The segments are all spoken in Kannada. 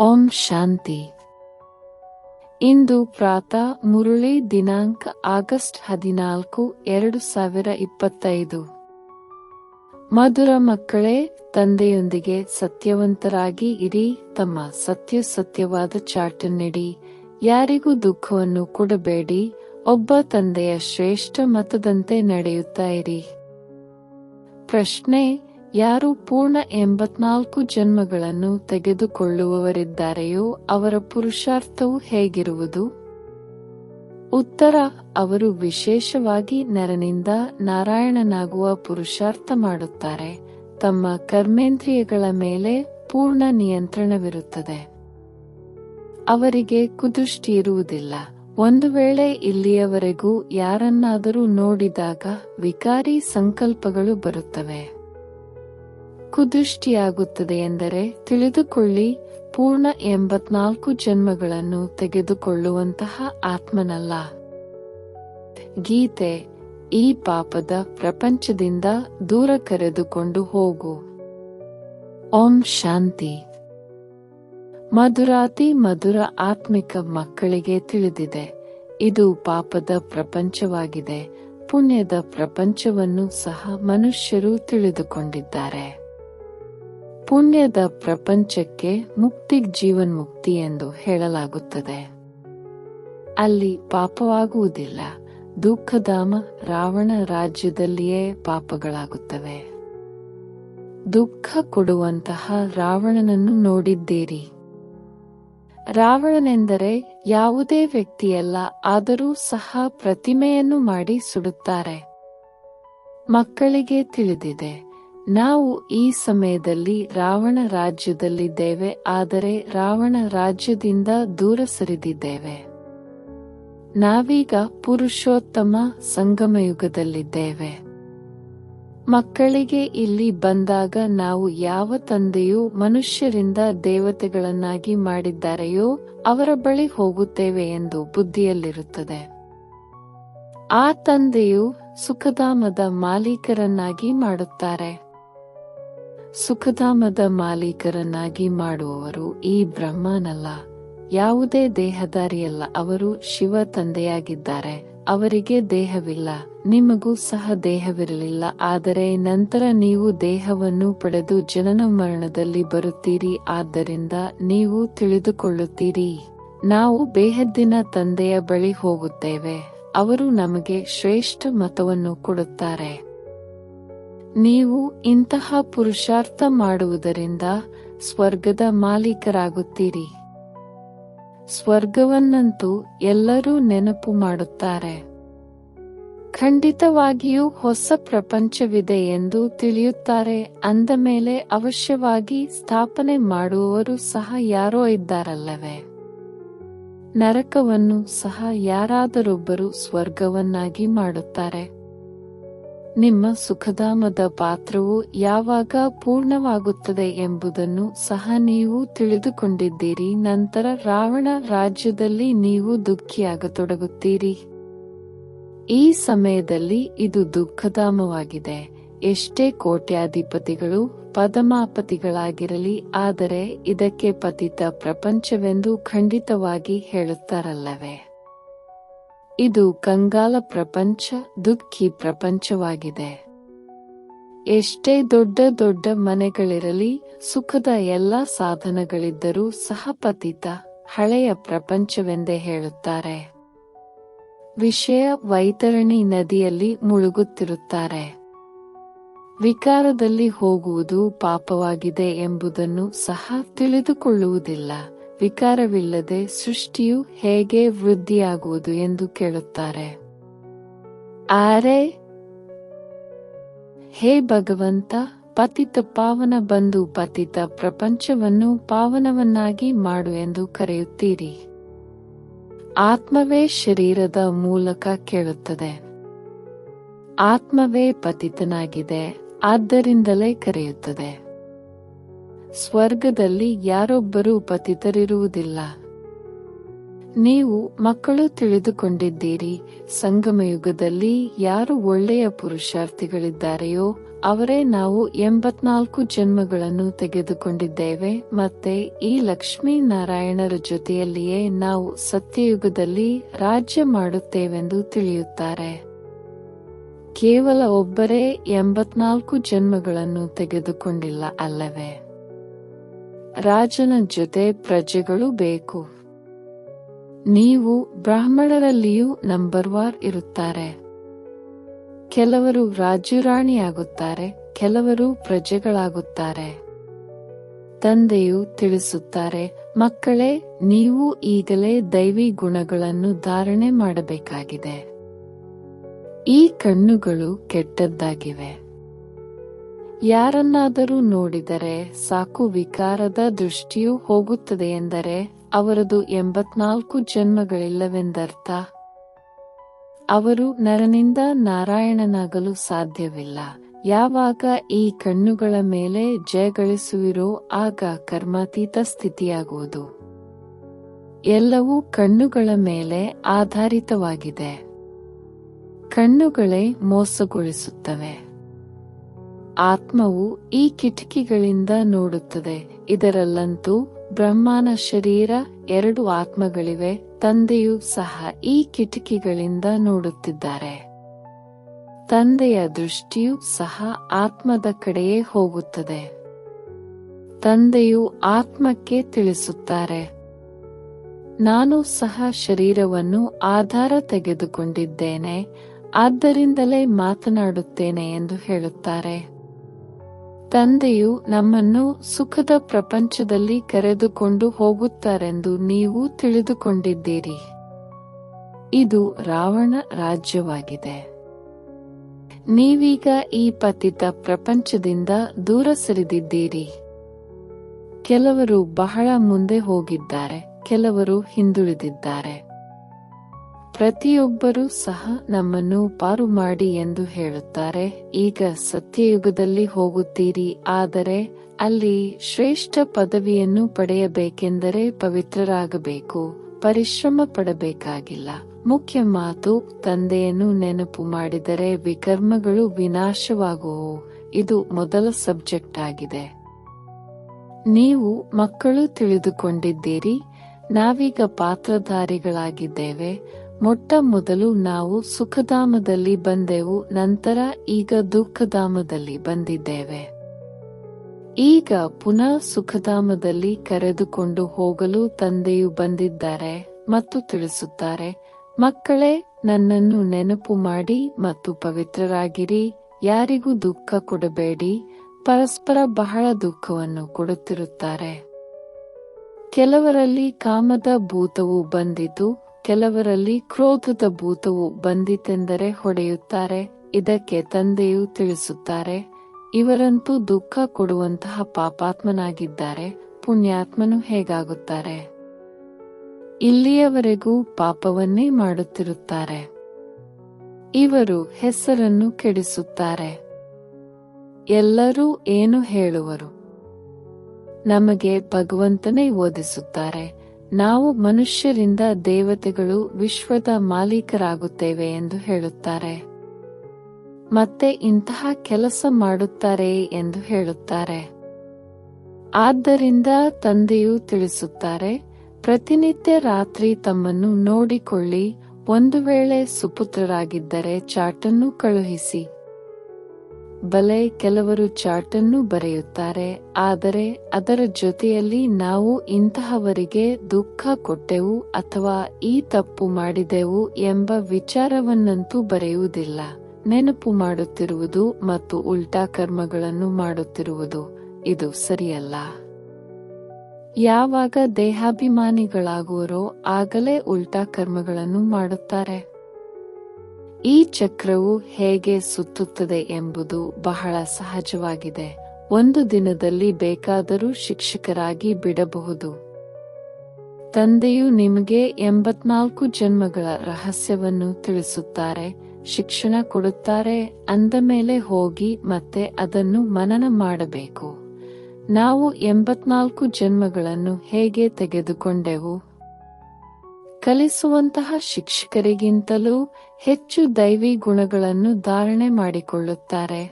ಓಂ ಶಾಂತಿ. ಇಂದು ಪ್ರಾತಃ ಮುರಳಿ ದಿನಾಂಕ ಆಗಸ್ಟ್ 14, 2025. ಮಧುರ ಮಕ್ಕಳೇ, ತಂದೆಯೊಂದಿಗೆ ಸತ್ಯವಂತರಾಗಿ ಇರಿ. ತಮ್ಮ ಸತ್ಯವಾದ ಚಾಟನ್ನಿಡಿ. ಯಾರಿಗೂ ದುಃಖವನ್ನು ಕೊಡಬೇಡಿ. ಒಬ್ಬ ತಂದೆಯ ಶ್ರೇಷ್ಠ ಮತದಂತೆ ನಡೆಯುತ್ತಾ ಇರಿ. ಪ್ರಶ್ನೆ: ಯಾರು ಪೂರ್ಣ 84 ಜನ್ಮಗಳನ್ನು ತೆಗೆದುಕೊಳ್ಳುವವರಿದ್ದಾರೆಯೋ ಅವರ ಪುರುಷಾರ್ಥವು ಹೇಗಿರುವುದು? ಉತ್ತರ: ಅವರು ವಿಶೇಷವಾಗಿ ನರನಿಂದ ನಾರಾಯಣನಾಗುವ ಪುರುಷಾರ್ಥ ಮಾಡುತ್ತಾರೆ. ತಮ್ಮ ಕರ್ಮೇಂದ್ರಿಯಗಳ ಮೇಲೆ ಪೂರ್ಣ ನಿಯಂತ್ರಣವಿರುತ್ತದೆ. ಅವರಿಗೆ ಕುದೃಷ್ಟಿ ಇರುವುದಿಲ್ಲ. ಒಂದು ವೇಳೆ ಇಲ್ಲಿಯವರೆಗೂ ಯಾರನ್ನಾದರೂ ನೋಡಿದಾಗ ವಿಕಾರಿ ಸಂಕಲ್ಪಗಳು ಬರುತ್ತವೆ. ಕುದೃಷ್ಟಿಯಾಗುತ್ತದೆ ಎಂದರೆ ತಿಳಿದುಕೊಳ್ಳಿ, ಪೂರ್ಣ 84 ಜನ್ಮಗಳನ್ನು ತೆಗೆದುಕೊಳ್ಳುವಂತಹ ಆತ್ಮನಲ್ಲ. ಗೀತೆ: ಈ ಪಾಪದ ಪ್ರಪಂಚದಿಂದ ದೂರ ಕರೆದುಕೊಂಡು ಹೋಗು. ಓಂ ಶಾಂತಿ. ಮಧುರಾತಿ ಮಧುರ ಆತ್ಮಿಕ ಮಕ್ಕಳಿಗೆ ತಿಳಿದಿದೆ, ಇದು ಪಾಪದ ಪ್ರಪಂಚವಾಗಿದೆ. ಪುಣ್ಯದ ಪ್ರಪಂಚವನ್ನು ಸಹ ಮನುಷ್ಯರು ತಿಳಿದುಕೊಂಡಿದ್ದಾರೆ. ಪುಣ್ಯದ ಪ್ರಪಂಚಕ್ಕೆ ಜೀವನ್ಮುಕ್ತಿ ಎಂದು ಹೇಳಲಾಗುತ್ತದೆ. ಅಲ್ಲಿ ಪಾಪವಾಗುವುದಿಲ್ಲ. ದುಃಖಧಾಮ ರಾವಣ ರಾಜ್ಯದಲ್ಲಿಯೇ ಪಾಪಗಳಾಗುತ್ತವೆ. ದುಃಖ ಕೊಡುವಂತಹ ರಾವಣನನ್ನು ನೋಡಿದ್ದೀರಿ. ರಾವಣನೆಂದರೆ ಯಾವುದೇ ವ್ಯಕ್ತಿಯಲ್ಲ, ಆದರೂ ಸಹ ಪ್ರತಿಮೆಯನ್ನು ಮಾಡಿ ಸುಡುತ್ತಾರೆ. ಮಕ್ಕಳಿಗೆ ತಿಳಿದಿದೆ, ನಾವು ಈ ಸಮಯದಲ್ಲಿ ರಾವಣ ರಾಜ್ಯದಲ್ಲಿದ್ದೇವೆ, ಆದರೆ ರಾವಣ ರಾಜ್ಯದಿಂದ ದೂರ ಸರಿದಿದ್ದೇವೆ. ನಾವೀಗ ಪುರುಷೋತ್ತಮ ಸಂಗಮಯುಗದಲ್ಲಿದ್ದೇವೆ. ಮಕ್ಕಳಿಗೆ ಇಲ್ಲಿ ಬಂದಾಗ ನಾವು ಯಾವ ತಂದೆಯು ಮನುಷ್ಯರಿಂದ ದೇವತೆಗಳನ್ನಾಗಿ ಮಾಡಿದ್ದಾರೆಯೋ ಅವರ ಬಳಿ ಹೋಗುತ್ತೇವೆ ಎಂದು ಬುದ್ಧಿಯಲ್ಲಿರುತ್ತದೆ. ಆ ತಂದೆಯು ಸುಖಧಾಮದ ಮಾಲೀಕರನ್ನಾಗಿ ಮಾಡುತ್ತಾರೆ. ಸುಖಧಾಮದ ಮಾಲೀಕರನ್ನಾಗಿ ಮಾಡುವವರು ಈ ಬ್ರಹ್ಮನಲ್ಲ, ಯಾವುದೇ ದೇಹಧಾರಿಯಲ್ಲ. ಅವರು ಶಿವ ತಂದೆಯಾಗಿದ್ದಾರೆ. ಅವರಿಗೆ ದೇಹವಿಲ್ಲ, ನಿಮಗೂ ಸಹ ದೇಹವಿರಲಿಲ್ಲ. ಆದರೆ ನಂತರ ನೀವು ದೇಹವನ್ನು ಪಡೆದು ಜನನ ಮರಣದಲ್ಲಿ ಬರುತ್ತೀರಿ. ಆದ್ದರಿಂದ ನೀವು ತಿಳಿದುಕೊಳ್ಳುತ್ತೀರಿ, ನಾವು ಬೇಹದ್ದಿನ ತಂದೆಯ ಬಳಿ ಹೋಗುತ್ತೇವೆ. ಅವರು ನಮಗೆ ಶ್ರೇಷ್ಠ ಮತವನ್ನು ಕೊಡುತ್ತಾರೆ. ನೀವು ಇಂತಹ ಪುರುಷಾರ್ಥ ಮಾಡುವುದರಿಂದ ಸ್ವರ್ಗದ ಮಾಲೀಕರಾಗುತ್ತೀರಿ. ಸ್ವರ್ಗವನ್ನಂತೂ ಎಲ್ಲರೂ ನೆನಪು ಮಾಡುತ್ತಾರೆ. ಖಂಡಿತವಾಗಿಯೂ ಹೊಸ ಪ್ರಪಂಚವಿದೆ ಎಂದು ತಿಳಿಯುತ್ತಾರೆ. ಅಂದ ಮೇಲೆ ಅವಶ್ಯವಾಗಿ ಸ್ಥಾಪನೆ ಮಾಡುವವರು ಸಹ ಯಾರೋ ಇದ್ದಾರಲ್ಲವೇ? ನರಕವನ್ನು ಸಹ ಯಾರಾದರೊಬ್ಬರು ಸ್ವರ್ಗವನ್ನಾಗಿ ಮಾಡುತ್ತಾರೆ. ನಿಮ್ಮ ಸುಖಧಾಮದ ಪಾತ್ರವು ಯಾವಾಗ ಪೂರ್ಣವಾಗುತ್ತದೆ ಎಂಬುದನ್ನು ಸಹ ನೀವು ತಿಳಿದುಕೊಂಡಿದ್ದೀರಿ. ನಂತರ ರಾವಣ ರಾಜ್ಯದಲ್ಲಿ ನೀವು ದುಃಖಿಯಾಗತೊಡಗುತ್ತೀರಿ. ಈ ಸಮಯದಲ್ಲಿ ಇದು ದುಃಖಧಾಮವಾಗಿದೆ. ಎಷ್ಟೇ ಕೋಟ್ಯಾಧಿಪತಿಗಳು ಪದಮಾಪತಿಗಳಾಗಿರಲಿ, ಆದರೆ ಇದಕ್ಕೆ ಪತಿತ ಪ್ರಪಂಚವೆಂದು ಖಂಡಿತವಾಗಿ ಹೇಳುತ್ತಾರಲ್ಲವೇ? ಇದು ಕಂಗಾಲ ಪ್ರಪಂಚ, ದುಃಖಿ ಪ್ರಪಂಚವಾಗಿದೆ. ಎಷ್ಟೇ ದೊಡ್ಡ ದೊಡ್ಡ ಮನೆಗಳಿರಲಿ, ಸುಖದ ಎಲ್ಲ ಸಾಧನಗಳಿದ್ದರೂ ಸಹ ಪತಿತ ಹಳೆಯ ಪ್ರಪಂಚವೆಂದೇ ಹೇಳುತ್ತಾರೆ. ವಿಷಯ ವೈತರಣಿ ನದಿಯಲ್ಲಿ ಮುಳುಗುತ್ತಿರುತ್ತಾರೆ. ವಿಕಾರದಲ್ಲಿ ಹೋಗುವುದು ಪಾಪವಾಗಿದೆ ಎಂಬುದನ್ನು ಸಹ ತಿಳಿದುಕೊಳ್ಳುವುದಿಲ್ಲ. ವಿಕಾರವಿಲ್ಲದೆ ಸೃಷ್ಟಿಯು ಹೇಗೆ ವೃದ್ಧಿಯಾಗುವುದು ಎಂದು ಕೇಳುತ್ತಾರೆ. ಆದರೆ ಹೇ ಭಗವಂತ, ಪತಿತ ಪಾವನ ಬಂದು ಪತಿತ ಪ್ರಪಂಚವನ್ನು ಪಾವನವನ್ನಾಗಿ ಮಾಡು ಎಂದು ಕರೆಯುತ್ತೀರಿ. ಆತ್ಮವೇ ಶರೀರದ ಮೂಲಕ ಕೇಳುತ್ತದೆ. ಆತ್ಮವೇ ಪತಿತನಾಗಿದೆ, ಆದ್ದರಿಂದಲೇ ಕರೆಯುತ್ತದೆ. ಸ್ವರ್ಗದಲ್ಲಿ ಯಾರೊಬ್ಬರೂ ಪತಿತರಿರುವುದಿಲ್ಲ. ನೀವು ಮಕ್ಕಳು ತಿಳಿದುಕೊಂಡಿದ್ದೀರಿ, ಸಂಗಮಯುಗದಲ್ಲಿ ಯಾರು ಒಳ್ಳೆಯ ಪುರುಷಾರ್ಥಿಗಳಿದ್ದಾರೆಯೋ ಅವರೇ ನಾವು 84 ಜನ್ಮಗಳನ್ನು ತೆಗೆದುಕೊಂಡಿದ್ದೇವೆ. ಮತ್ತೆ ಈ ಲಕ್ಷ್ಮೀ ನಾರಾಯಣರ ಜೊತೆಯಲ್ಲಿಯೇ ನಾವು ಸತ್ಯಯುಗದಲ್ಲಿ ರಾಜ್ಯ ಮಾಡುತ್ತೇವೆಂದು ತಿಳಿಯುತ್ತಾರೆ. ಕೇವಲ ಒಬ್ಬರೇ 84 ಜನ್ಮಗಳನ್ನು ತೆಗೆದುಕೊಂಡಿಲ್ಲ ಅಲ್ಲವೇ? ರಾಜನ ಜೊತೆ ಪ್ರಜೆಗಳು ಬೇಕು. ನೀವು ಬ್ರಾಹ್ಮಣರಲ್ಲಿಯೂ ನಂಬರ್ 1 ಇರುತ್ತಾರೆ. ಕೆಲವರು ರಾಜುರಾಣಿಯಾಗುತ್ತಾರೆ, ಕೆಲವರು ಪ್ರಜೆಗಳಾಗುತ್ತಾರೆ. ತಂದೆಯು ತಿಳಿಸುತ್ತಾರೆ, ಮಕ್ಕಳೇ, ನೀವು ಈಗಲೇ ದೈವಿ ಗುಣಗಳನ್ನು ಧಾರಣೆ ಮಾಡಬೇಕಾಗಿದೆ. ಈ ಕಣ್ಣುಗಳು ಕೆಟ್ಟದ್ದಾಗಿವೆ. ಯಾರನ್ನಾದರೂ ನೋಡಿದರೆ ಸಾಕು ವಿಕಾರದ ದೃಷ್ಟಿಯು ಹೋಗುತ್ತದೆ ಎಂದರೆ ಅವರದು 84 ಜನ್ಮಗಳಿಲ್ಲವೆಂದರ್ಥ. ಅವರು ನರನಿಂದ ನಾರಾಯಣನಾಗಲು ಸಾಧ್ಯವಿಲ್ಲ. ಯಾವಾಗ ಈ ಕಣ್ಣುಗಳ ಮೇಲೆ ಜಯಗಳಿಸುವಿರೋ ಆಗ ಕರ್ಮಾತೀತ ಸ್ಥಿತಿಯಾಗುವುದು. ಎಲ್ಲವೂ ಕಣ್ಣುಗಳ ಮೇಲೆ ಆಧಾರಿತವಾಗಿದೆ. ಕಣ್ಣುಗಳೇ ಮೋಸಗೊಳಿಸುತ್ತವೆ. ಆತ್ಮವು ಈ ಕಿಟಕಿಗಳಿಂದ ನೋಡುತ್ತದೆ. ಇದರಲ್ಲಂತೂ ಬ್ರಹ್ಮನ ಶರೀರ 2 ಆತ್ಮಗಳಿವೆ. ತಂದೆಯೂ ಸಹ ಈ ಕಿಟಕಿಗಳಿಂದ ನೋಡುತ್ತಿದ್ದಾರೆ. ತಂದೆಯ ದೃಷ್ಟಿಯೂ ಸಹ ಆತ್ಮದ ಕಡೆಯೇ ಹೋಗುತ್ತದೆ. ತಂದೆಯು ಆತ್ಮಕ್ಕೆ ತಿಳಿಸುತ್ತಾರೆ, ನಾನು ಸಹ ಶರೀರವನ್ನು ಆಧಾರ ತೆಗೆದುಕೊಂಡಿದ್ದೇನೆ, ಆದ್ದರಿಂದಲೇ ಮಾತನಾಡುತ್ತೇನೆ ಎಂದು ಹೇಳುತ್ತಾರೆ. ತಂದೆಯು ನಮ್ಮನ್ನು ಸುಖದ ಪ್ರಪಂಚದಲ್ಲಿ ಕರೆದುಕೊಂಡು ಹೋಗುತ್ತಾರೆಂದು ನೀವು ತಿಳಿದುಕೊಂಡಿದ್ದೀರಿ. ಇದು ರಾವಣ ರಾಜ್ಯವಾಗಿದೆ. ನೀವೀಗ ಈ ಪತಿತ ಪ್ರಪಂಚದಿಂದ ದೂರ ಸರಿದಿದ್ದೀರಿ. ಕೆಲವರು ಬಹಳ ಮುಂದೆ ಹೋಗಿದ್ದಾರೆ, ಕೆಲವರು ಹಿಂದುಳಿದಿದ್ದಾರೆ. ಪ್ರತಿಯೊಬ್ಬರೂ ಸಹ ನಮ್ಮನ್ನು ಪಾರು ಮಾಡಿ ಎಂದು ಹೇಳುತ್ತಾರೆ. ಈಗ ಸತ್ಯಯುಗದಲ್ಲಿ ಹೋಗುತ್ತೀರಿ, ಆದರೆ ಅಲ್ಲಿ ಶ್ರೇಷ್ಠ ಪದವಿಯನ್ನು ಪಡೆಯಬೇಕೆಂದರೆ ಪವಿತ್ರರಾಗಬೇಕು, ಪರಿಶ್ರಮ ಪಡಬೇಕಾಗಿಲ್ಲ. ಮುಖ್ಯ ಮಾತು, ತಂದೆಯನ್ನು ನೆನಪು ಮಾಡಿದರೆ ವಿಕರ್ಮಗಳು ವಿನಾಶವಾಗುವವು. ಇದು ಮೊದಲ ಸಬ್ಜೆಕ್ಟ್ ಆಗಿದೆ. ನೀವು ಮಕ್ಕಳು ತಿಳಿದುಕೊಂಡಿದ್ದೀರಿ, ನಾವೀಗ ಪಾತ್ರಧಾರಿಗಳಾಗಿದ್ದೇವೆ. ಮೊಟ್ಟ ಮೊದಲು ನಾವು ಸುಖಧಾಮದಲ್ಲಿ ಬಂದೆವು, ನಂತರ ಈಗ ದುಃಖಧಾಮದಲ್ಲಿ ಬಂದಿದ್ದೇವೆ. ಈಗ ಪುನಃ ಸುಖಧಾಮದಲ್ಲಿ ಕರೆದುಕೊಂಡು ಹೋಗಲು ತಂದೆಯು ಬಂದಿದ್ದಾರೆ ಮತ್ತು ತಿಳಿಸುತ್ತಾರೆ, ಮಕ್ಕಳೇ, ನನ್ನನ್ನು ನೆನಪು ಮಾಡಿ ಮತ್ತು ಪವಿತ್ರರಾಗಿರಿ. ಯಾರಿಗೂ ದುಃಖ ಕೊಡಬೇಡಿ. ಪರಸ್ಪರ ಬಹಳ ದುಃಖವನ್ನು ಕೊಡುತ್ತಿರುತ್ತಾರೆ. ಕೆಲವರಲ್ಲಿ ಕಾಮದ ಭೂತವು ಬಂದಿತು, ಕೆಲವರಲ್ಲಿ ಕ್ರೋಧದ ಭೂತವು ಬಂದಿತೆಂದರೆ ಹೊಡೆಯುತ್ತಾರೆ. ಇದಕ್ಕೆ ತಂದೆಯು ತಿಳಿಸುತ್ತಾರೆ, ಇವರಂತೂ ದುಃಖ ಕೊಡುವಂತಹ ಪಾಪಾತ್ಮನಾಗಿದ್ದಾರೆ, ಪುಣ್ಯಾತ್ಮನು ಹೇಗಾಗುತ್ತಾರೆ? ಇಲ್ಲಿಯವರೆಗೂ ಪಾಪವನ್ನೇ ಮಾಡುತ್ತಿರುತ್ತಾರೆ. ಇವರು ಹೆಸರನ್ನು ಕೆಡಿಸುತ್ತಾರೆ. ಎಲ್ಲರೂ ಏನು ಹೇಳುವರು? ನಮಗೆ ಭಗವಂತನೇ ಓದಿಸುತ್ತಾರೆ, ನಾವು ಮನುಷ್ಯರಿಂದ ದೇವತೆಗಳು ವಿಶ್ವದ ಮಾಲೀಕರಾಗುತ್ತೇವೆ ಎಂದು ಹೇಳುತ್ತಾರೆ. ಮತ್ತೆ ಇಂತಹ ಕೆಲಸ ಮಾಡುತ್ತಾರೆ ಎಂದು ಹೇಳುತ್ತಾರೆ. ಆದ್ದರಿಂದ ತಂದೆಯು ತಿಳಿಸುತ್ತಾರೆ, ಪ್ರತಿನಿತ್ಯ ರಾತ್ರಿ ತಮ್ಮನ್ನು ನೋಡಿಕೊಳ್ಳಿ. ಒಂದು ವೇಳೆ ಸುಪುತ್ರರಾಗಿದ್ದರೆ ಚಾಟನ್ನು ಕಳುಹಿಸಿ. ಬಲೆ, ಕೆಲವರು ಚಾಟನ್ನು ಬರೆಯುತ್ತಾರೆ, ಆದರೆ ಅದರ ಜೊತೆಯಲ್ಲಿ ನಾವು ಇಂತಹವರಿಗೆ ದುಃಖ ಕೊಟ್ಟೆವು ಅಥವಾ ಈ ತಪ್ಪು ಮಾಡಿದೆವು ಎಂಬ ವಿಚಾರವನ್ನಂತೂ ಬರೆಯುವುದಿಲ್ಲ. ನೆನಪು ಮಾಡುತ್ತಿರುವುದು ಮತ್ತು ಉಲ್ಟಾ ಕರ್ಮಗಳನ್ನು ಮಾಡುತ್ತಿರುವುದು ಇದು ಸರಿಯಲ್ಲ. ಯಾವಾಗ ದೇಹಾಭಿಮಾನಿಗಳಾಗುವರೋ ಆಗಲೇ ಉಲ್ಟಾ ಕರ್ಮಗಳನ್ನು ಮಾಡುತ್ತಾರೆ. ಈ ಚಕ್ರವು ಹೇಗೆ ಸುತ್ತುತ್ತದೆ ಎಂಬುದು ಬಹಳ ಸಹಜವಾಗಿದೆ. ಒಂದು ದಿನದಲ್ಲಿ ಬೇಕಾದರೂ ಶಿಕ್ಷಕರಾಗಿ ಬಿಡಬಹುದು. ತಂದೆಯು ನಿಮಗೆ 84 ಜನ್ಮಗಳ ರಹಸ್ಯವನ್ನು ತಿಳಿಸುತ್ತಾರೆ, ಶಿಕ್ಷಣ ಕೊಡುತ್ತಾರೆ. ಅಂದ ಮೇಲೆ ಹೋಗಿ ಮತ್ತೆ ಅದನ್ನು ಮನನ ಮಾಡಬೇಕು. ನಾವು 84 ಜನ್ಮಗಳನ್ನು ಹೇಗೆ ತೆಗೆದುಕೊಂಡೆವು? ಕಲಿಸುವಂತಹ ಶಿಕ್ಷಕರಿಗಿಂತಲೂ ಹೆಚ್ಚು ದೈವಿ ಗುಣಗಳನ್ನು ಧಾರಣೆ ಮಾಡಿಕೊಳ್ಳುತ್ತಾರೆ.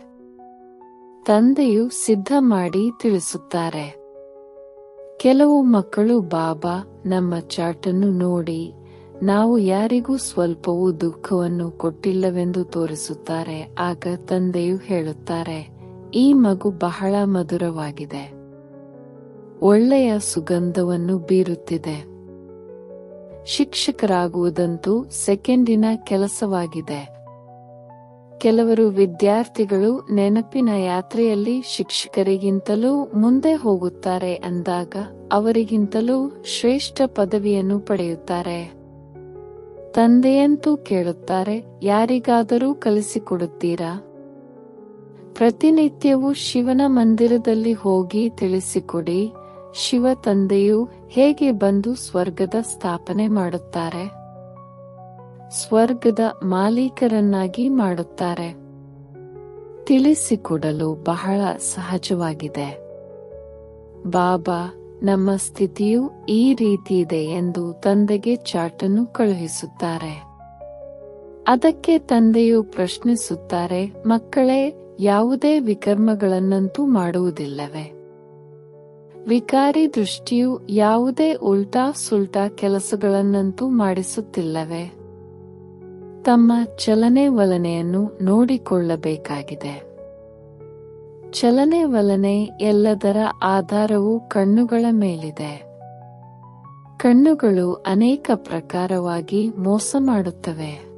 ತಂದೆಯು ಸಿದ್ಧ ಮಾಡಿ ತಿಳಿಸುತ್ತಾರೆ. ಕೆಲವು ಮಕ್ಕಳು ಬಾಬಾ ನಮ್ಮ ಚಾಟನ್ನು ನೋಡಿ ನಾವು ಯಾರಿಗೂ ಸ್ವಲ್ಪವೂ ದುಃಖವನ್ನು ಕೊಟ್ಟಿಲ್ಲವೆಂದು ತೋರಿಸುತ್ತಾರೆ. ಆಗ ತಂದೆಯು ಹೇಳುತ್ತಾರೆ, ಈ ಮಗು ಬಹಳ ಮಧುರವಾಗಿದೆ, ಒಳ್ಳೆಯ ಸುಗಂಧವನ್ನು ಬೀರುತ್ತಿದೆ. ಶಿಕ್ಷಕರಾಗುವುದಂತೂ ಸೆಕೆಂಡಿನ ಕೆಲಸವಾಗಿದೆ. ಕೆಲವರು ವಿದ್ಯಾರ್ಥಿಗಳು ನೆನಪಿನ ಯಾತ್ರೆಯಲ್ಲಿ ಶಿಕ್ಷಕರಿಗಿಂತಲೂ ಮುಂದೆ ಹೋಗುತ್ತಾರೆ ಅಂದಾಗ ಅವರಿಗಿಂತಲೂ ಶ್ರೇಷ್ಠ ಪದವಿಯನ್ನು ಪಡೆಯುತ್ತಾರೆ. ತಂದೆಯಂತೂ ಕೇಳುತ್ತಾರೆ, ಯಾರಿಗಾದರೂ ಕಲಿಸಿಕೊಡುತ್ತೀರಾ? ಪ್ರತಿನಿತ್ಯವೂ ಶಿವನ ಮಂದಿರದಲ್ಲಿ ಹೋಗಿ ತಿಳಿಸಿಕೊಡಿ. ಶಿವ ತಂದೆಯು ಹೇಗೆ ಬಂದು ಸ್ವರ್ಗದ ಸ್ಥಾಪನೆ ಮಾಡುತ್ತಾರೆ, ಸ್ವರ್ಗದ ಮಾಲೀಕರನ್ನಾಗಿ ಮಾಡುತ್ತಾರೆ. ತಿಳಿಸಿಕೊಡಲು ಬಹಳ ಸಹಜವಾಗಿದೆ. ಬಾಬಾ ನಮ್ಮ ಸ್ಥಿತಿಯು ಈ ರೀತಿ ಇದೆ ಎಂದು ತಂದೆಗೆ ಚಾಟನ್ನು ಕಳುಹಿಸುತ್ತಾರೆ. ಅದಕ್ಕೆ ತಂದೆಯು ಪ್ರಶ್ನಿಸುತ್ತಾರೆ, ಮಕ್ಕಳೇ, ಯಾವುದೇ ವಿಕರ್ಮಗಳನ್ನಂತೂ ಮಾಡುವುದಿಲ್ಲವೇ? ವಿಕಾರಿ ದೃಷ್ಟಿಯು ಯಾವುದೇ ಉಲ್ಟಾ ಸುಲ್ಟಾ ಕೆಲಸಗಳನ್ನಂತೂ ಮಾಡಿಸುತ್ತಿಲ್ಲವೇ? ತಮ್ಮ ಚಲನೆ ವಲನೆಯನ್ನು ನೋಡಿಕೊಳ್ಳಬೇಕಾಗಿದೆ. ಚಲನೆ ವಲನೆ ಎಲ್ಲದರ ಆಧಾರವು ಕಣ್ಣುಗಳ ಮೇಲಿದೆ. ಕಣ್ಣುಗಳು ಅನೇಕ ಪ್ರಕಾರವಾಗಿ ಮೋಸ ಮಾಡುತ್ತವೆ.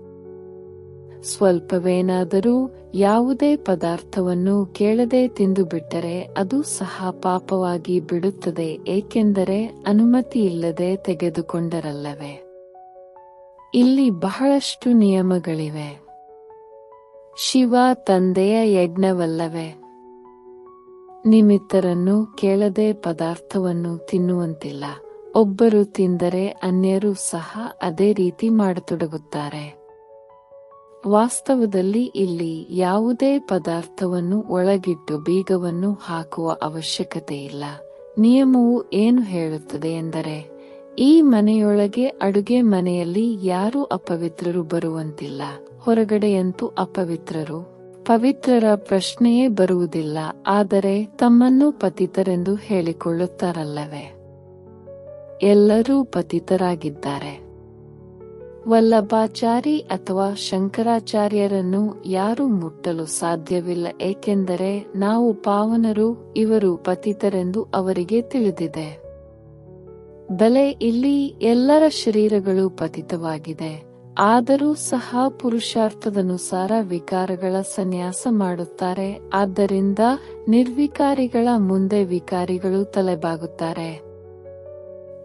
ಸ್ವಲ್ಪವೇನಾದರೂ ಯಾವುದೇ ಪದಾರ್ಥವನ್ನು ಕೇಳದೆ ತಿಂದುಬಿಟ್ಟರೆ ಅದು ಸಹ ಪಾಪವಾಗಿ ಬಿಡುತ್ತದೆ, ಏಕೆಂದರೆ ಅನುಮತಿಯಿಲ್ಲದೆ ತೆಗೆದುಕೊಂಡರಲ್ಲವೇ. ಇಲ್ಲಿ ಬಹಳಷ್ಟು ನಿಯಮಗಳಿವೆ. ಶಿವ ತಂದೆಯ ಯಜ್ಞವಲ್ಲವೇ? ನಿಮಿತ್ತರನ್ನು ಕೇಳದೆ ಪದಾರ್ಥವನ್ನು ತಿನ್ನುವಂತಿಲ್ಲ. ಒಬ್ಬರು ತಿಂದರೆ ಅನ್ಯರು ಸಹ ಅದೇ ರೀತಿ ಮಾಡತೊಡಗುತ್ತಾರೆ. ವಾಸ್ತವದಲ್ಲಿ ಇಲ್ಲಿ ಯಾವುದೇ ಪದಾರ್ಥವನ್ನು ಒಳಗಿಟ್ಟು ಬೀಗವನ್ನು ಹಾಕುವ ಅವಶ್ಯಕತೆ ಇಲ್ಲ. ನಿಯಮವು ಏನು ಹೇಳುತ್ತದೆ ಎಂದರೆ, ಈ ಮನೆಯೊಳಗೆ ಅಡುಗೆ ಮನೆಯಲ್ಲಿ ಯಾರೂ ಅಪವಿತ್ರರು ಬರುವಂತಿಲ್ಲ. ಹೊರಗಡೆಯಂತೂ ಅಪವಿತ್ರರು, ಪವಿತ್ರರ ಪ್ರಶ್ನೆಯೇ ಬರುವುದಿಲ್ಲ. ಆದರೆ ತಮ್ಮನ್ನು ಪತಿತರೆಂದು ಹೇಳಿಕೊಳ್ಳುತ್ತಾರಲ್ಲವೇ? ಎಲ್ಲರೂ ಪತಿತರಾಗಿದ್ದಾರೆ. ವಲ್ಲಭಾಚಾರಿ ಅಥವಾ ಶಂಕರಾಚಾರ್ಯರನ್ನು ಯಾರೂ ಮುಟ್ಟಲು ಸಾಧ್ಯವಿಲ್ಲ, ಏಕೆಂದರೆ ನಾವು ಪಾವನರು, ಇವರು ಪತಿತರೆಂದು ಅವರಿಗೆ ತಿಳಿದಿದೆ. ಬಲೆ ಇಲ್ಲಿ ಎಲ್ಲರ ಶರೀರಗಳು ಪತಿತವಾಗಿದೆ. ಆದರೂ ಸಹ ಪುರುಷಾರ್ಥದನುಸಾರ ವಿಕಾರಗಳ ಸನ್ಯಾಸ ಮಾಡುತ್ತಾರೆ. ಆದ್ದರಿಂದ ನಿರ್ವಿಕಾರಿಗಳ ಮುಂದೆ ವಿಕಾರಿಗಳು ತಲೆಬಾಗುತ್ತಾರೆ.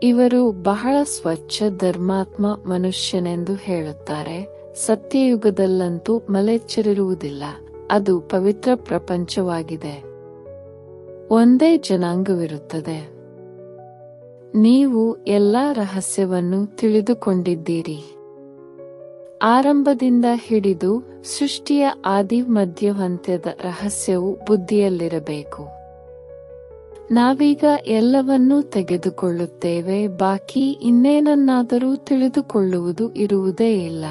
ಇವರು ಬಹಳ ಸ್ವಚ್ಛ ಧರ್ಮಾತ್ಮ ಮನುಷ್ಯನೆಂದು ಹೇಳುತ್ತಾರೆ. ಸತ್ಯಯುಗದಲ್ಲಂತೂ ಮಲೆಚ್ಚರಿರುವುದಿಲ್ಲ. ಅದು ಪವಿತ್ರ ಪ್ರಪಂಚವಾಗಿದೆ. ಒಂದೇ ಜನಾಂಗವಿರುತ್ತದೆ. ನೀವು ಎಲ್ಲಾ ರಹಸ್ಯವನ್ನು ತಿಳಿದುಕೊಂಡಿದ್ದೀರಿ. ಆರಂಭದಿಂದ ಹಿಡಿದು ಸೃಷ್ಟಿಯ ಆದಿ ಮಧ್ಯಾಂತ್ಯದ ರಹಸ್ಯವು ಬುದ್ಧಿಯಲ್ಲಿರಬೇಕು. ನಾವೀಗ ಎಲ್ಲವನ್ನೂ ತೆಗೆದುಕೊಳ್ಳುತ್ತೇವೆ, ಬಾಕಿ ಇನ್ನೇನನ್ನಾದರೂ ತಿಳಿದುಕೊಳ್ಳುವುದು ಇರುವುದೇ ಇಲ್ಲ.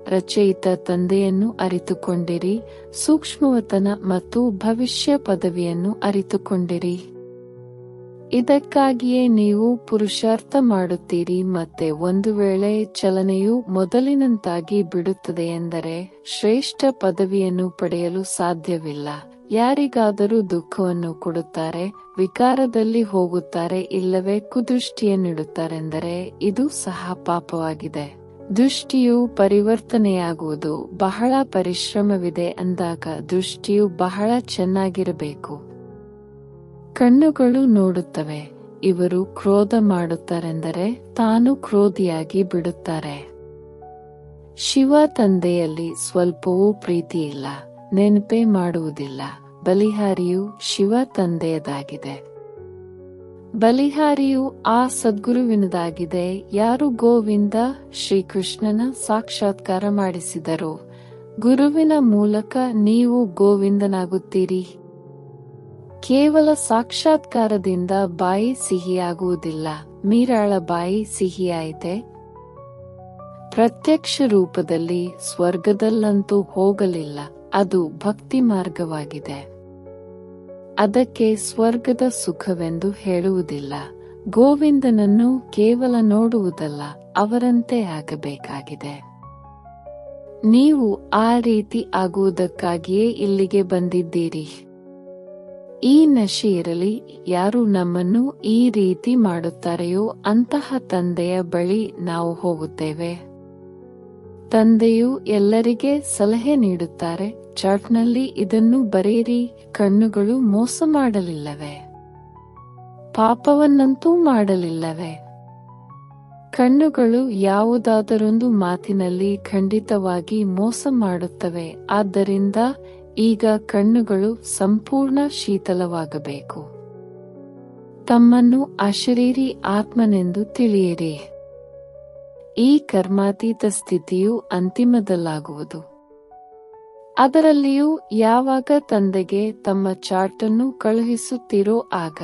ರಚಯಿತ ತಂದೆಯನ್ನು ಅರಿತುಕೊಂಡಿರಿ, ಸೂಕ್ಷ್ಮವತನ ಮತ್ತು ಭವಿಷ್ಯ ಪದವಿಯನ್ನು ಅರಿತುಕೊಂಡಿರಿ. ಇದಕ್ಕಾಗಿಯೇ ನೀವು ಪುರುಷಾರ್ಥ ಮಾಡುತ್ತೀರಿ. ಮತ್ತೆ ಒಂದು ವೇಳೆ ಚಲನೆಯು ಮೊದಲಿನಂತಾಗಿ ಬಿಡುತ್ತದೆ ಎಂದರೆ ಶ್ರೇಷ್ಠ ಪದವಿಯನ್ನು ಪಡೆಯಲು ಸಾಧ್ಯವಿಲ್ಲ. ಯಾರಿಗಾದರೂ ದುಃಖವನ್ನು ಕೊಡುತ್ತಾರೆ, ವಿಕಾರದಲ್ಲಿ ಹೋಗುತ್ತಾರೆ, ಇಲ್ಲವೇ ಕುದೃಷ್ಟಿಯನ್ನಿಡುತ್ತಾರೆಂದರೆ ಇದು ಸಹ ಪಾಪವಾಗಿದೆ. ದೃಷ್ಟಿಯು ಪರಿವರ್ತನೆಯಾಗುವುದು ಬಹಳ ಪರಿಶ್ರಮವಿದೆ ಅಂದಾಗ ದೃಷ್ಟಿಯು ಬಹಳ ಚೆನ್ನಾಗಿರಬೇಕು. ಕಣ್ಣುಗಳು ನೋಡುತ್ತವೆ, ಇವರು ಕ್ರೋಧ ಮಾಡುತ್ತಾರೆಂದರೆ ತಾನು ಕ್ರೋಧಿಯಾಗಿ ಬಿಡುತ್ತಾರೆ. ಶಿವ ತಂದೆಯಲ್ಲಿ ಸ್ವಲ್ಪವೂ ಪ್ರೀತಿಯಿಲ್ಲ, ನೆನಪೇ ಮಾಡುವುದಿಲ್ಲ. ಬಲಿಹಾರಿಯು ಶಿವ ತಂದೆಯದಾಗಿದೆ. ಬಲಿಹಾರಿಯು ಆ ಸದ್ಗುರುವಿನದಾಗಿದೆ. ಯಾರು ಗೋವಿಂದ ಶ್ರೀಕೃಷ್ಣನ ಸಾಕ್ಷಾತ್ಕಾರ ಮಾಡಿಸಿದರೋ ಗುರುವಿನ ಮೂಲಕ ನೀವು ಗೋವಿಂದನಾಗುತ್ತೀರಿ. ಕೇವಲ ಸಾಕ್ಷಾತ್ಕಾರದಿಂದ ಬಾಯಿ ಸಿಹಿಯಾಗುವುದಿಲ್ಲ. ಮೀರಾಳ ಬಾಯಿ ಸಿಹಿಯಾಯಿತೆ. ಪ್ರತ್ಯಕ್ಷ ರೂಪದಲ್ಲಿ ಸ್ವರ್ಗದಲ್ಲಂತೂ ಹೋಗಲಿಲ್ಲ. ಅದು ಭಕ್ತಿ ಮಾರ್ಗವಾಗಿದೆ. ಅದಕ್ಕೆ ಸ್ವರ್ಗದ ಸುಖವೆಂದು ಹೇಳುವುದಿಲ್ಲ. ಗೋವಿಂದನನ್ನು ಕೇವಲ ನೋಡುವುದಲ್ಲ, ಅವರಂತೆ ಆಗಬೇಕಾಗಿದೆ. ನೀವು ಆ ರೀತಿ ಆಗುವುದಕ್ಕಾಗಿಯೇ ಇಲ್ಲಿಗೆ ಬಂದಿದ್ದೀರಿ. ಈ ನಶೆ ಇರಲಿ. ಯಾರು ನಮ್ಮನ್ನು ಈ ರೀತಿ ಮಾಡುತ್ತಾರೆಯೋ ಅಂತಹ ತಂದೆಯ ಬಳಿ ನಾವು ಹೋಗುತ್ತೇವೆ. ತಂದೆಯು ಎಲ್ಲರಿಗೆ ಸಲಹೆ ನೀಡುತ್ತಾರೆ. ಚಾರ್ಟ್ನಲ್ಲಿ ಇದನ್ನು ಬರೆಯಿರಿ. ಕಣ್ಣುಗಳು ಮೋಸ ಮಾಡಲಿಲ್ಲವೇ? ಪಾಪವನ್ನಂತೂ ಮಾಡಲಿಲ್ಲವೇ? ಕಣ್ಣುಗಳು ಯಾವುದಾದರೊಂದು ಮಾತಿನಲ್ಲಿ ಖಂಡಿತವಾಗಿ ಮೋಸ ಮಾಡುತ್ತವೆ. ಆದ್ದರಿಂದ ಈಗ ಕಣ್ಣುಗಳು ಸಂಪೂರ್ಣ ಶೀತಲವಾಗಬೇಕು. ತಮ್ಮನ್ನು ಅಶರೀರಿ ಆತ್ಮನೆಂದು ತಿಳಿಯಿರಿ. ಈ ಕರ್ಮಾತೀತ ಸ್ಥಿತಿಯು ಅಂತಿಮದಲ್ಲಾಗುವುದು. ಅದರಲ್ಲಿಯೂ ಯಾವಾಗ ತಂದೆಗೆ ತಮ್ಮ ಚಾರ್ಟನ್ನು ಕಳುಹಿಸುತ್ತೀರೋ ಆಗ.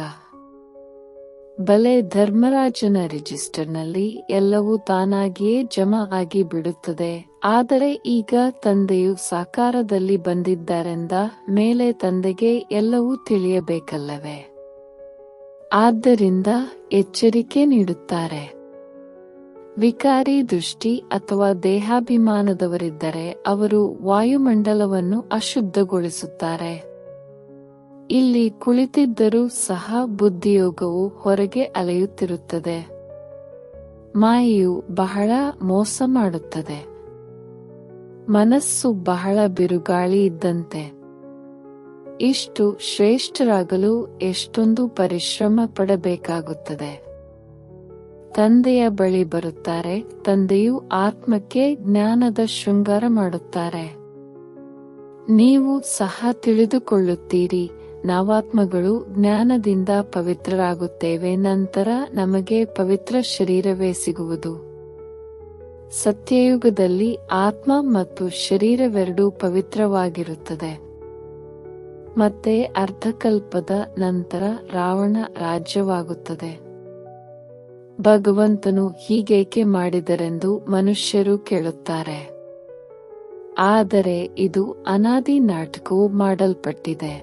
ಬಲೆ ಧರ್ಮರಾಜನ ರಿಜಿಸ್ಟರ್ನಲ್ಲಿ ಎಲ್ಲವೂ ತಾನಾಗಿಯೇ ಜಮಾ ಆಗಿ ಬಿಡುತ್ತದೆ. ಆದರೆ ಈಗ ತಂದೆಯು ಸಾಕಾರದಲ್ಲಿ ಬಂದಿದ್ದಾರೆಂದ ಮೇಲೆ ತಂದೆಗೆ ಎಲ್ಲವೂ ತಿಳಿಯಬೇಕಲ್ಲವೇ? ಆದ್ದರಿಂದ ಎಚ್ಚರಿಕೆ ನೀಡುತ್ತಾರೆ. ವಿಕಾರಿ ದೃಷ್ಟಿ ಅಥವಾ ದೇಹಾಭಿಮಾನದವರಿದ್ದರೆ ಅವರು ವಾಯುಮಂಡಲವನ್ನು ಅಶುದ್ಧಗೊಳಿಸುತ್ತಾರೆ. ಇಲ್ಲಿ ಕುಳಿತಿದ್ದರೂ ಸಹ ಬುದ್ಧಿಯೋಗವು ಹೊರಗೆ ಅಲೆಯುತ್ತಿರುತ್ತದೆ. ಮಾಯೆಯು ಬಹಳ ಮೋಸ ಮಾಡುತ್ತದೆ. ಮನಸ್ಸು ಬಹಳ ಬಿರುಗಾಳಿ ಇದ್ದಂತೆ. ಇಷ್ಟು ಶ್ರೇಷ್ಠರಾಗಲು ಎಷ್ಟೊಂದು ಪರಿಶ್ರಮ ಪಡಬೇಕಾಗುತ್ತದೆ. ತಂದೆಯ ಬಳಿ ಬರುತ್ತಾರೆ. ತಂದೆಯು ಆತ್ಮಕ್ಕೆ ಜ್ಞಾನದ ಶೃಂಗಾರ ಮಾಡುತ್ತಾರೆ. ನೀವು ಸಹ ತಿಳಿದುಕೊಳ್ಳುತ್ತೀರಿ, ನಾವಾತ್ಮಗಳು ಜ್ಞಾನದಿಂದ ಪವಿತ್ರರಾಗುತ್ತೇವೆ. ನಂತರ ನಮಗೆ ಪವಿತ್ರ ಶರೀರವೇ ಸಿಗುವುದು. ಸತ್ಯಯುಗದಲ್ಲಿ ಆತ್ಮ ಮತ್ತು ಶರೀರವೆರಡೂ ಪವಿತ್ರವಾಗಿರುತ್ತದೆ. ಮತ್ತೆ ಅರ್ಧಕಲ್ಪದ ನಂತರ ರಾವಣ ರಾಜ್ಯವಾಗುತ್ತದೆ. ಭಗವಂತನು ಹೀಗೇಕೆ ಮಾಡಿದರೆಂದು ಮನುಷ್ಯರು ಕೇಳುತ್ತಾರೆ. ಆದರೆ ಇದು ಅನಾದಿ ನಾಟಕವು ಮಾಡಲ್ಪಟ್ಟಿದೆ.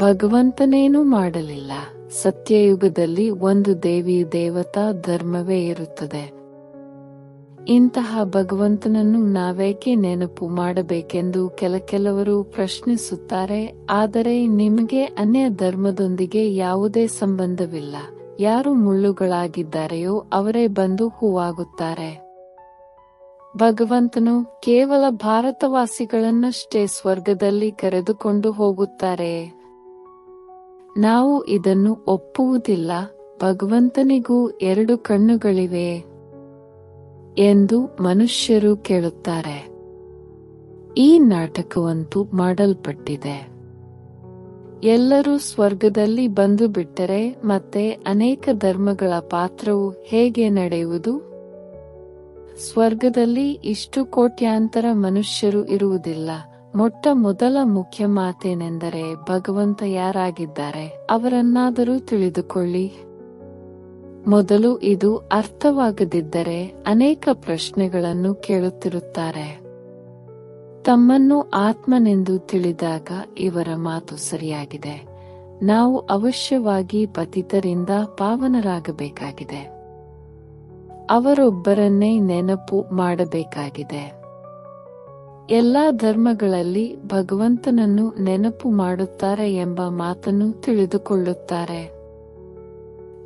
ಭಗವಂತನೇನೂ ಮಾಡಲಿಲ್ಲ. ಸತ್ಯಯುಗದಲ್ಲಿ ಒಂದು ದೇವಿಯು ದೇವತಾ ಧರ್ಮವೇ ಇರುತ್ತದೆ. ಇಂತಹ ಭಗವಂತನನ್ನು ನಾವೇಕೆ ನೆನಪು ಮಾಡಬೇಕೆಂದು ಕೆಲವರು ಪ್ರಶ್ನಿಸುತ್ತಾರೆ. ಆದರೆ ನಿಮಗೆ ಅನ್ಯ ಧರ್ಮದೊಂದಿಗೆ ಯಾವುದೇ ಸಂಬಂಧವಿಲ್ಲ. ಯಾರು ಮುಳ್ಳುಗಳಾಗಿದ್ದಾರೆಯೋ ಅವರೇ ಬಂದು ಹೂವಾಗುತ್ತಾರೆ. ಭಗವಂತನು ಕೇವಲ ಭಾರತವಾಸಿಗಳನ್ನಷ್ಟೇ ಸ್ವರ್ಗದಲ್ಲಿ ಕರೆದುಕೊಂಡು ಹೋಗುತ್ತಾರೆ. ನಾವು ಇದನ್ನು ಒಪ್ಪುವುದಿಲ್ಲ. ಭಗವಂತನಿಗೂ 2 ಕಣ್ಣುಗಳಿವೆ ಎಂದು ಮನುಷ್ಯರು ಕೇಳುತ್ತಾರೆ. ಈ ನಾಟಕವಂತೂ ಮಾಡಲ್ಪಟ್ಟಿದೆ. ಎಲ್ಲರೂ ಸ್ವರ್ಗದಲ್ಲಿ ಬಂದು ಬಿಟ್ಟರೆ ಮತ್ತೆ ಅನೇಕ ಧರ್ಮಗಳ ಪಾತ್ರವು ಹೇಗೆ ನಡೆಯುವುದು? ಸ್ವರ್ಗದಲ್ಲಿ ಇಷ್ಟು ಕೋಟ್ಯಾಂತರ ಮನುಷ್ಯರು ಇರುವುದಿಲ್ಲ. ಮೊಟ್ಟ ಮೊದಲ ಮುಖ್ಯ ಮಾತೇನೆಂದರೆ ಭಗವಂತ ಯಾರಾಗಿದ್ದಾರೆ ಅವರನ್ನಾದರೂ ತಿಳಿದುಕೊಳ್ಳಿ. ಮೊದಲು ಇದು ಅರ್ಥವಾಗದಿದ್ದರೆ ಅನೇಕ ಪ್ರಶ್ನೆಗಳನ್ನು ಕೇಳುತ್ತಿರುತ್ತಾರೆ. ತಮ್ಮನ್ನು ಆತ್ಮನೆಂದು ತಿಳಿದಾಗ ಇವರ ಮಾತು ಸರಿಯಾಗಿದೆ. ನಾವು ಅವಶ್ಯವಾಗಿ ಪತಿತರಿಂದ ಪಾವನರಾಗಬೇಕಾಗಿದೆ. ಅವರೊಬ್ಬರನ್ನೇ ನೆನಪು ಮಾಡಬೇಕಾಗಿದೆ. ಎಲ್ಲಾ ಧರ್ಮಗಳಲ್ಲಿ ಭಗವಂತನನ್ನು ನೆನಪು ಮಾಡುತ್ತಾರೆ ಎಂಬ ಮಾತನ್ನು ತಿಳಿದುಕೊಳ್ಳುತ್ತಾರೆ.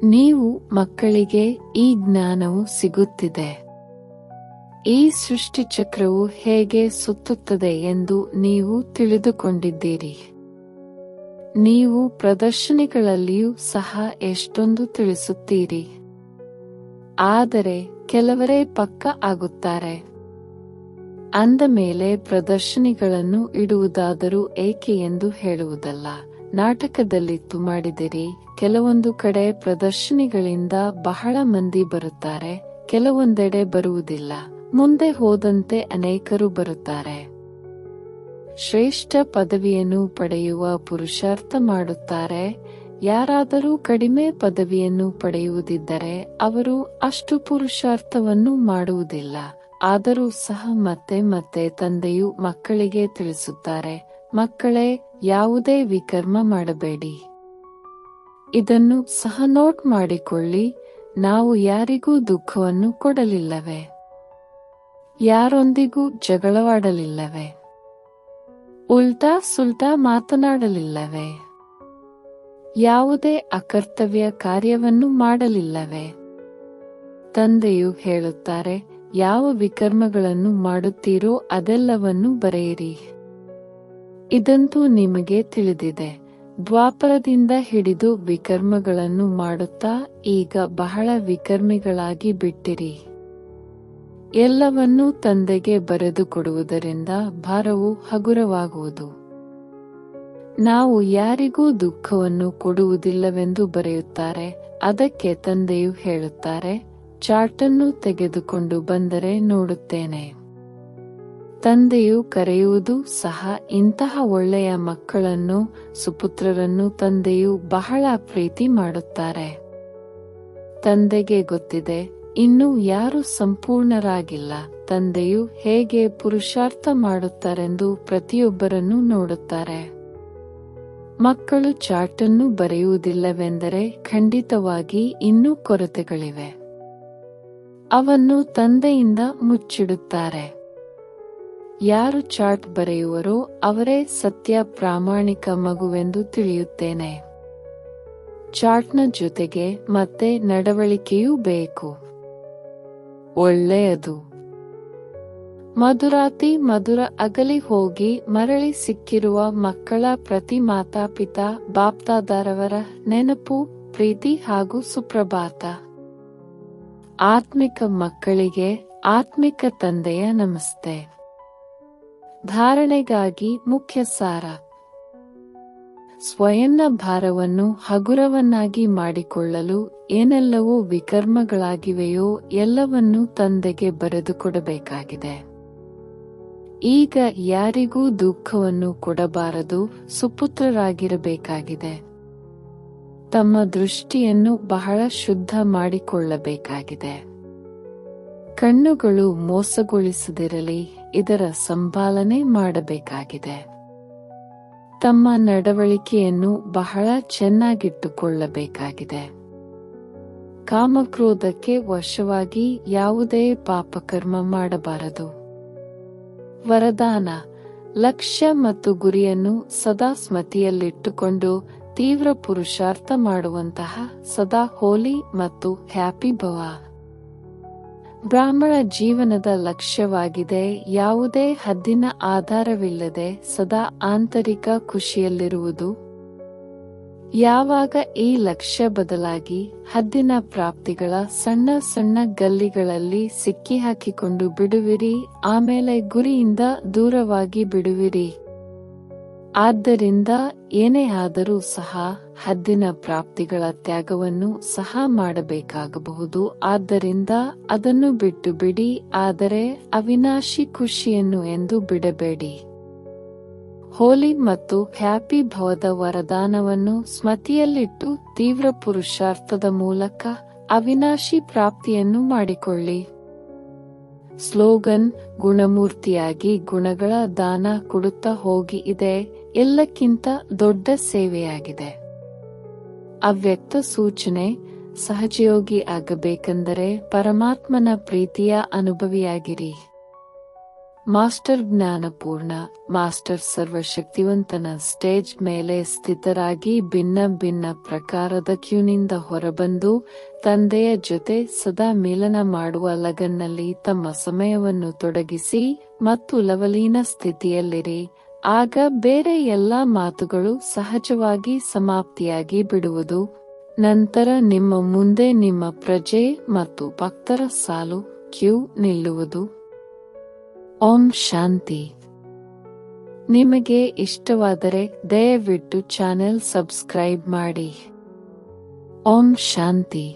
ನೀವು ಮಕ್ಕಳಿಗೆ ಈ ಜ್ಞಾನವು ಸಿಗುತ್ತಿದೆ. ಈ ಸೃಷ್ಟಿ ಚಕ್ರವು ಹೇಗೆ ಸುತ್ತುತ್ತದೆ ಎಂದು ನೀವು ತಿಳಿದುಕೊಂಡಿದ್ದೀರಿ. ನೀವು ಪ್ರದರ್ಶನಗಳಲ್ಲಿಯೂ ಸಹ ಎಷ್ಟೊಂದು ತಿಳಿಸುತ್ತೀರಿ. ಆದರೆ ಕೆಲವರೇ ಪಕ್ಕಾ ಆಗುತ್ತಾರೆ. ಅಂದ ಮೇಲೆ ಪ್ರದರ್ಶನಗಳನ್ನು ಇಡುವುದಾದರೂ ಏಕೆ ಎಂದು ಹೇಳುವುದಲ್ಲ. ನಾಟಕದಲ್ಲಿತ್ತು ಮಾಡಿದಿರಿ. ಕೆಲವೊಂದು ಕಡೆ ಪ್ರದರ್ಶನಗಳಿಂದ ಬಹಳ ಮಂದಿ ಬರುತ್ತಾರೆ, ಕೆಲವೊಂದೆಡೆ ಬರುವುದಿಲ್ಲ. ಮುಂದೆ ಹೋದಂತೆ ಅನೇಕರು ಬರುತ್ತಾರೆ. ಶ್ರೇಷ್ಠ ಪದವಿಯನ್ನು ಪಡೆಯುವ ಪುರುಷಾರ್ಥ ಮಾಡುತ್ತಾರೆ. ಯಾರಾದರೂ ಕಡಿಮೆ ಪದವಿಯನ್ನು ಪಡೆಯುವುದಿದ್ದರೆ ಅವರು ಅಷ್ಟು ಪುರುಷಾರ್ಥವನ್ನು ಮಾಡುವುದಿಲ್ಲ. ಆದರೂ ಸಹ ಮತ್ತೆ ಮತ್ತೆ ತಂದೆಯು ಮಕ್ಕಳಿಗೆ ತಿಳಿಸುತ್ತಾರೆ, ಮಕ್ಕಳೇ, ಯಾವುದೇ ವಿಕರ್ಮ ಮಾಡಬೇಡಿ. ಇದನ್ನು ಸಹ ನೋಟ್ ಮಾಡಿಕೊಳ್ಳಿ, ನಾವು ಯಾರಿಗೂ ದುಃಖವನ್ನು ಕೊಡಲಿಲ್ಲವೇ? ಯಾರೊಂದಿಗೂ ಜಗಳವಾಡಲಿಲ್ಲವೇ? ಉಲ್ಟಾ ಸುಲ್ಟಾ ಮಾತನಾಡಲಿಲ್ಲವೇ? ಯಾವುದೇ ಅಕರ್ತವ್ಯ ಕಾರ್ಯವನ್ನು ಮಾಡಲಿಲ್ಲವೇ? ತಂದೆಯು ಹೇಳುತ್ತಾರೆ, ಯಾವ ವಿಕರ್ಮಗಳನ್ನು ಮಾಡುತ್ತೀರೋ ಅದೆಲ್ಲವನ್ನೂ ಬರೆಯಿರಿ. ಇದಂತೂ ನಿಮಗೆ ತಿಳಿದಿದೆ. ದ್ವಾಪರದಿಂದ ಹಿಡಿದು ವಿಕರ್ಮಗಳನ್ನು ಮಾಡುತ್ತಾ ಈಗ ಬಹಳ ವಿಕರ್ಮಿಗಳಾಗಿ ಬಿಟ್ಟಿರಿ. ಎಲ್ಲವನ್ನೂ ತಂದೆಗೆ ಬರೆದುಕೊಡುವುದರಿಂದ ಭಾರವು ಹಗುರವಾಗುವುದು. ನಾವು ಯಾರಿಗೂ ದುಃಖವನ್ನು ಕೊಡುವುದಿಲ್ಲವೆಂದು ಬರೆಯುತ್ತಾರೆ. ಅದಕ್ಕೆ ತಂದೆಯು ಹೇಳುತ್ತಾರೆ, ಚಾರ್ಟನ್ನು ತೆಗೆದುಕೊಂಡು ಬಂದರೆ ನೋಡುತ್ತೇನೆ. ತಂದೆಯು ಕರೆಯುವುದು ಸಹ ಇಂತಹ ಒಳ್ಳೆಯ ಮಕ್ಕಳನ್ನು, ಸುಪುತ್ರರನ್ನು ತಂದೆಯು ಬಹಳ ಪ್ರೀತಿ ಮಾಡುತ್ತಾರೆ. ತಂದೆಗೆ ಗೊತ್ತಿದೆ, ಇನ್ನೂ ಯಾರು ಸಂಪೂರ್ಣರಾಗಿಲ್ಲ. ತಂದೆಯು ಹೇಗೆ ಪುರುಷಾರ್ಥ ಮಾಡುತ್ತಾರೆಂದು ಪ್ರತಿಯೊಬ್ಬರನ್ನು ನೋಡುತ್ತಾರೆ. ಮಕ್ಕಳು ಚಾರ್ಟನ್ನು ಬರೆಯುವುದಿಲ್ಲವೆಂದರೆ ಖಂಡಿತವಾಗಿ ಇನ್ನೂ ಕೊರತೆಗಳಿವೆ. ಅವನ್ನು ತಂದೆಯಿಂದ ಮುಚ್ಚಿಡುತ್ತಾರೆ. ಯಾರು ಚಾರ್ಟ್ ಬರೆಯುವರೋ ಅವರೇ ಸತ್ಯ ಪ್ರಾಮಾಣಿಕ ಮಗುವೆಂದು ತಿಳಿಯುತ್ತೇನೆ. ಚಾರ್ಟ್ನ ಜೊತೆಗೆ ಮತ್ತೆ ನಡವಳಿಕೆಯೂ ಬೇಕು. ಒಳ್ಳೆಯದು. ಮಧುರಾತಿ ಮಧುರ ಅಗಲಿ ಹೋಗಿ ಮರಳಿ ಸಿಕ್ಕಿರುವ ಮಕ್ಕಳ ಪ್ರತಿ ಮಾತಾಪಿತಾ ಬಾಪ್ದಾದರವರ ನೆನಪು, ಪ್ರೀತಿ ಹಾಗೂ ಸುಪ್ರಭಾತ. ಆತ್ಮಿಕ ಮಕ್ಕಳಿಗೆ ಆತ್ಮಿಕ ತಂದೆಯ ನಮಸ್ತೆ. ಧಾರಣೆಗಾಗಿ ಮುಖ್ಯ ಸಾರ. ಸ್ವಯಂನ ಭಾರವನ್ನು ಹಗುರವನ್ನಾಗಿ ಮಾಡಿಕೊಳ್ಳಲು ಏನೆಲ್ಲವೂ ವಿಕರ್ಮಗಳಾಗಿವೆಯೋ ಎಲ್ಲವನ್ನೂ ತಂದೆಗೆ ಬರೆದುಕೊಡಬೇಕಾಗಿದೆ. ಈಗ ಯಾರಿಗೂ ದುಃಖವನ್ನು ಕೊಡಬಾರದು, ಸುಪುತ್ರರಾಗಿರಬೇಕಾಗಿದೆ. ತಮ್ಮ ದೃಷ್ಟಿಯನ್ನು ಬಹಳ ಶುದ್ಧ ಮಾಡಿಕೊಳ್ಳಬೇಕಾಗಿದೆ. ಕಣ್ಣುಗಳು ಮೋಸಗೊಳಿಸದಿರಲಿ, ಇದರ ಸಂಪಾಲನೆ ಮಾಡಬೇಕಾಗಿದೆ. ತಮ್ಮ ನಡವಳಿಕೆಯನ್ನು ಬಹಳ ಚೆನ್ನಾಗಿಟ್ಟುಕೊಳ್ಳಬೇಕಾಗಿದೆ. ಕಾಮಕ್ರೋಧಕ್ಕೆ ವಶವಾಗಿ ಯಾವುದೇ ಪಾಪಕರ್ಮ ಮಾಡಬಾರದು. ವರದಾನ: ಲಕ್ಷ್ಯ ಮತ್ತು ಗುರಿಯನ್ನು ಸದಾ ಸ್ಮೃತಿಯಲ್ಲಿಟ್ಟುಕೊಂಡು ತೀವ್ರ ಪುರುಷಾರ್ಥ ಮಾಡುವಂತಹ ಸದಾ ಹೋಲಿ ಮತ್ತು ಹ್ಯಾಪಿ ಭವ. ಬ್ರಾಹ್ಮಣ ಜೀವನದ ಲಕ್ಷ್ಯವಾಗಿದೆ ಯಾವುದೇ ಹದ್ದಿನ ಆಧಾರವಿಲ್ಲದೆ ಸದಾ ಆಂತರಿಕ ಖುಷಿಯಲ್ಲಿರುವುದು. ಯಾವಾಗ ಈ ಲಕ್ಷ್ಯ ಬದಲಾಗಿ ಹದ್ದಿನ ಪ್ರಾಪ್ತಿಗಳ ಸಣ್ಣ ಸಣ್ಣ ಗಲ್ಲಿಗಳಲ್ಲಿ ಸಿಕ್ಕಿಹಾಕಿಕೊಂಡು ಬಿಡುವಿರಿ, ಆಮೇಲೆ ಗುರಿಯಿಂದ ದೂರವಾಗಿ ಬಿಡುವಿರಿ. ಆದ್ದರಿಂದ ಏನೇ ಆದರೂ ಸಹ ಹದ್ದಿನ ಪ್ರಾಪ್ತಿಗಳ ತ್ಯಾಗವನ್ನು ಸಹ ಮಾಡಬೇಕಾಗಬಹುದು. ಆದ್ದರಿಂದ ಅದನ್ನು ಬಿಟ್ಟು ಬಿಡಿ, ಆದರೆ ಅವಿನಾಶಿ ಖುಷಿಯನ್ನು ಎಂದು ಬಿಡಬೇಡಿ. ಹೋಲಿ ಮತ್ತು ಹ್ಯಾಪಿ ಭವದ ವರದಾನವನ್ನು ಸ್ಮೃತಿಯಲ್ಲಿಟ್ಟು ತೀವ್ರ ಪುರುಷಾರ್ಥದ ಮೂಲಕ ಅವಿನಾಶಿ ಪ್ರಾಪ್ತಿಯನ್ನು ಮಾಡಿಕೊಳ್ಳಿ. ಸ್ಲೋಗನ್: ಗುಣಮೂರ್ತಿಯಾಗಿ ಗುಣಗಳ ದಾನ ಕೊಡುತ್ತಾ ಹೋಗಿ. ಇದೆ ಎಲ್ಲಕ್ಕಿಂತ ದೊಡ್ಡ ಸೇವೆಯಾಗಿದೆ. ಅವ್ಯಕ್ತ ಸೂಚನೆ: ಸಹಜಯೋಗಿ ಆಗಬೇಕೆಂದರೆ ಪರಮಾತ್ಮನ ಪ್ರೀತಿಯ ಅನುಭವಿಯಾಗಿರಿ. ಮಾಸ್ಟರ್ ಜ್ಞಾನಪೂರ್ಣ, ಮಾಸ್ಟರ್ ಸರ್ವಶಕ್ತಿವಂತನ ಸ್ಟೇಜ್ ಮೇಲೆ ಸ್ಥಿತರಾಗಿ ಭಿನ್ನ ಭಿನ್ನ ಪ್ರಕಾರದ ಕ್ಯೂನಿಂದ ಹೊರಬಂದು ತಂದೆಯ ಜೊತೆ ಸದಾ ಮಿಲನ ಮಾಡುವ ಲಗನ್ನಲ್ಲಿ ತಮ್ಮ ಸಮಯವನ್ನು ತೊಡಗಿಸಿ ಮತ್ತು ಲವಲೀನ ಸ್ಥಿತಿಯಲ್ಲಿರಿ. ಆಗ ಬೇರೆ ಎಲ್ಲಾ ಮಾತುಗಳು ಸಹಜವಾಗಿ ಸಮಾಪ್ತಿಯಾಗಿ ಬಿಡುವುದು. ನಂತರ ನಿಮ್ಮ ಮುಂದೆ ನಿಮ್ಮ ಪ್ರಜೆ ಮತ್ತು ಭಕ್ತರ ಸಾಲು ಕ್ಯೂ ನಿಲ್ಲುವುದು. ಓಂ ಶಾಂತಿ. ನಿಮಗೆ ಇಷ್ಟವಾದರೆ ದಯವಿಟ್ಟು ಚಾನೆಲ್ ಸಬ್ಸ್ಕ್ರೈಬ್ ಮಾಡಿ. ಓಂ ಶಾಂತಿ.